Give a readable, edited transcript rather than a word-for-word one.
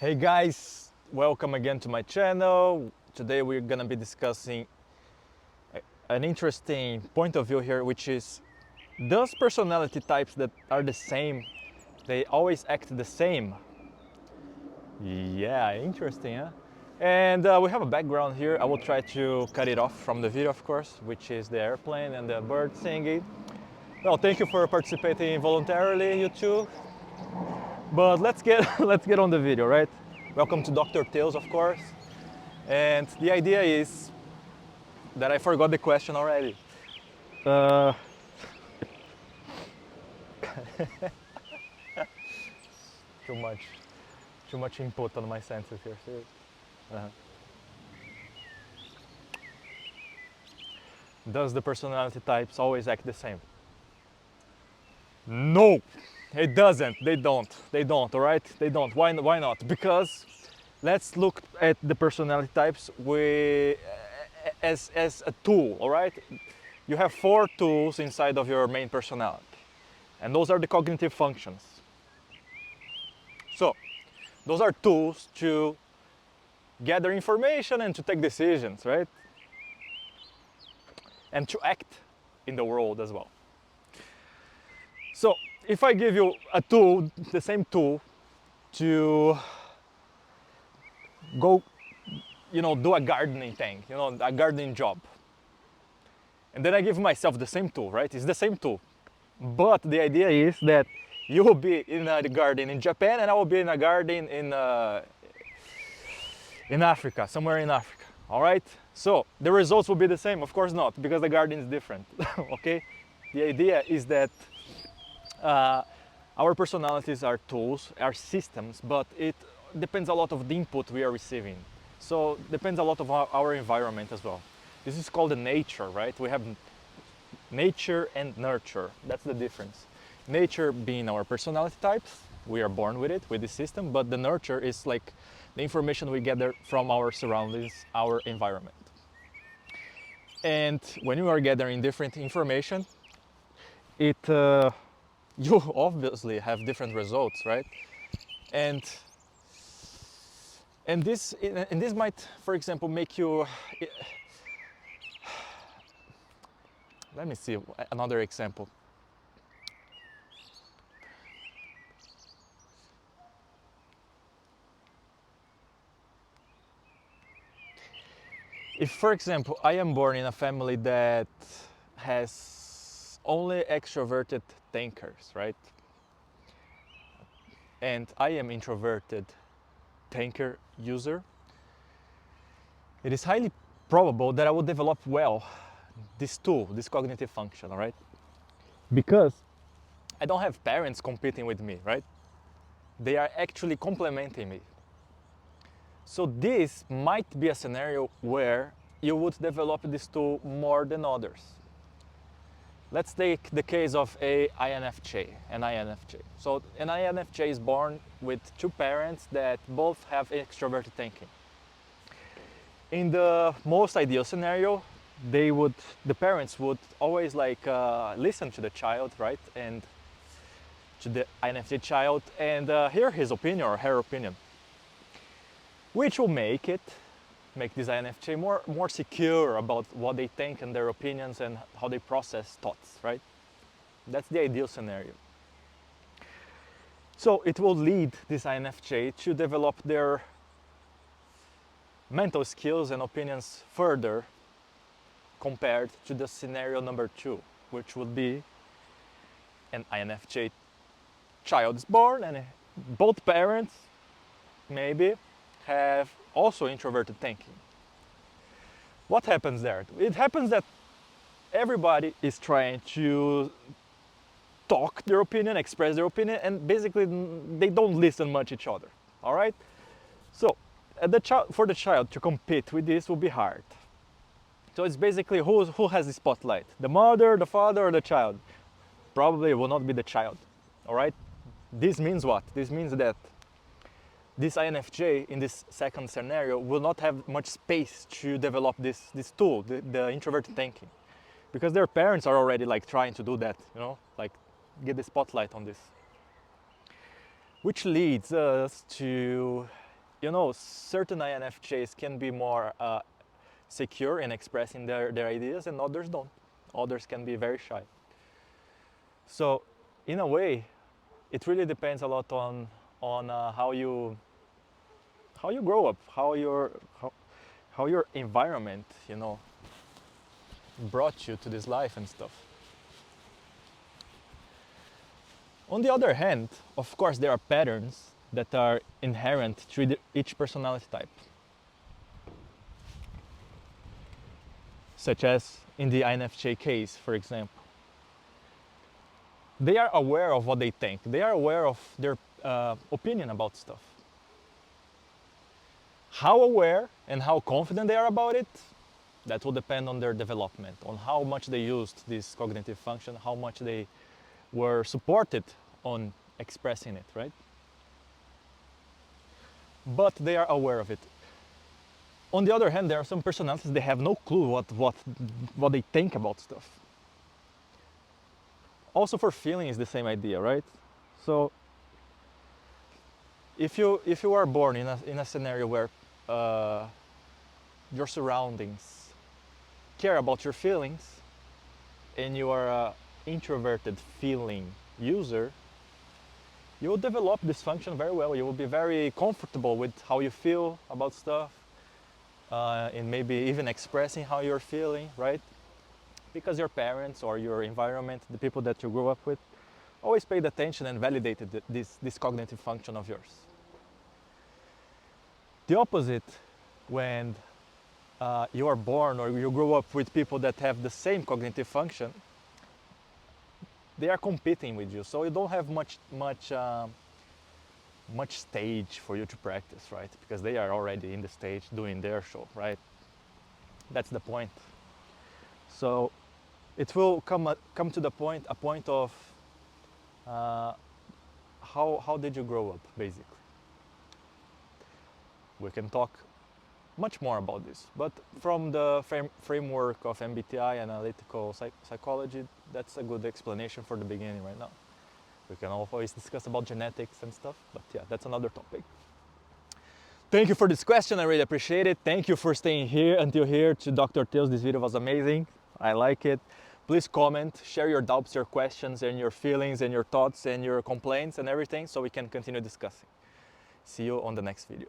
Hey guys, welcome again to my channel. Today we're gonna be discussing an interesting point of view here, which is, does personality types that are the same, they always act the same? Yeah, interesting, huh? And we have a background here. I will try to cut it off from the video, of course, which is the airplane and the bird singing. Well, thank you for participating voluntarily, you two. But let's get let's get on the video, right? Welcome to Dr. Theus, of course. And the idea is that I forgot the question already. Uh, too much, too much input on my senses here. See? Uh-huh. Does the personality types always act the same? No, it doesn't. They don't. They don't. All right. They don't. Why not? Because let's look at the personality types as a tool. All right. You have 4 tools inside of your main personality, and those are the cognitive functions. So those are tools to gather information and to take decisions, right? And to act in the world as well. So if I give you a tool, the same tool, to go, do a gardening thing, a gardening job, and then I give myself the same tool, right? It's the same tool. But the idea is that you will be in a garden in Japan and I will be in a garden in Africa, somewhere in Africa, all right? So the results will be the same? Of course not, because the garden is different, okay? The idea is that our personalities are tools, are systems, but it depends a lot of the input we are receiving. So depends a lot of our environment as well. This is called the nature, right? We have nature and nurture. That's the difference. Nature being our personality types, we are born with it, with this system, but the nurture is like the information we gather from our surroundings, our environment. And when you are gathering different information, it you obviously have different results, right? And this might, for example, make you. Let me see another example. If, for example, I am born in a family that has only extroverted thinkers, right? And I am introverted thinker user, it is highly probable that I will develop well this tool, this cognitive function, all right? Because I don't have parents competing with me, right? They are actually complementing me. So this might be a scenario where you would develop this tool more than others. Let's take the case of an INFJ. So an INFJ is born with 2 parents that both have extroverted thinking. In the most ideal scenario, the parents would always listen to the child, right? And to the INFJ child and hear his opinion or her opinion, which will make this INFJ more secure about what they think and their opinions and how they process thoughts, right? That's the ideal scenario. So it will lead this INFJ to develop their mental skills and opinions further compared to the scenario number 2, which would be an INFJ child is born and both parents maybe have also introverted thinking. What happens there? It happens that everybody is trying to talk their opinion, express their opinion, and basically they don't listen much each other, all right? So for the child to compete with this will be hard. So it's basically who has the spotlight, the mother, the father, or the child? Probably it will not be the child, all right? This means what? This means that this INFJ in this second scenario will not have much space to develop this tool, the introverted thinking, because their parents are already trying to do that, get the spotlight on this. Which leads us to you know, certain INFJs can be more secure in expressing their ideas and others don't. Others can be very shy. So in a way, it really depends a lot on how you grow up, how your environment, you know, brought you to this life and stuff. On the other hand, of course, there are patterns that are inherent to each personality type, such as in the INFJ case, for example. They are aware of what they think. They are aware of their opinion about stuff. How aware and how confident they are about it, that will depend on their development, on how much they used this cognitive function, how much they were supported on expressing it, right? But they are aware of it. On the other hand, there are some personalities, they have no clue what they think about stuff. Also for feeling is the same idea, right? So if you are born in a scenario where your surroundings care about your feelings and you are an introverted feeling user, you will develop this function very well. You will be very comfortable with how you feel about stuff and maybe even expressing how you're feeling, right? Because your parents or your environment, the people that you grew up with, always paid attention and validated this cognitive function of yours. The opposite, when you are born or you grow up with people that have the same cognitive function, they are competing with you, so you don't have much stage for you to practice, right? Because they are already in the stage doing their show, right? That's the point. So it will come to a point of how did you grow up, basically. We can talk much more about this, but from the framework of MBTI, analytical psychology, that's a good explanation for the beginning right now. We can always discuss about genetics and stuff, but yeah, that's another topic. Thank you for this question, I really appreciate it. Thank you for staying here until here to Dr. Theus. This video was amazing, I like it. Please comment, share your doubts, your questions, and your feelings, and your thoughts, and your complaints, and everything, so we can continue discussing. See you on the next video.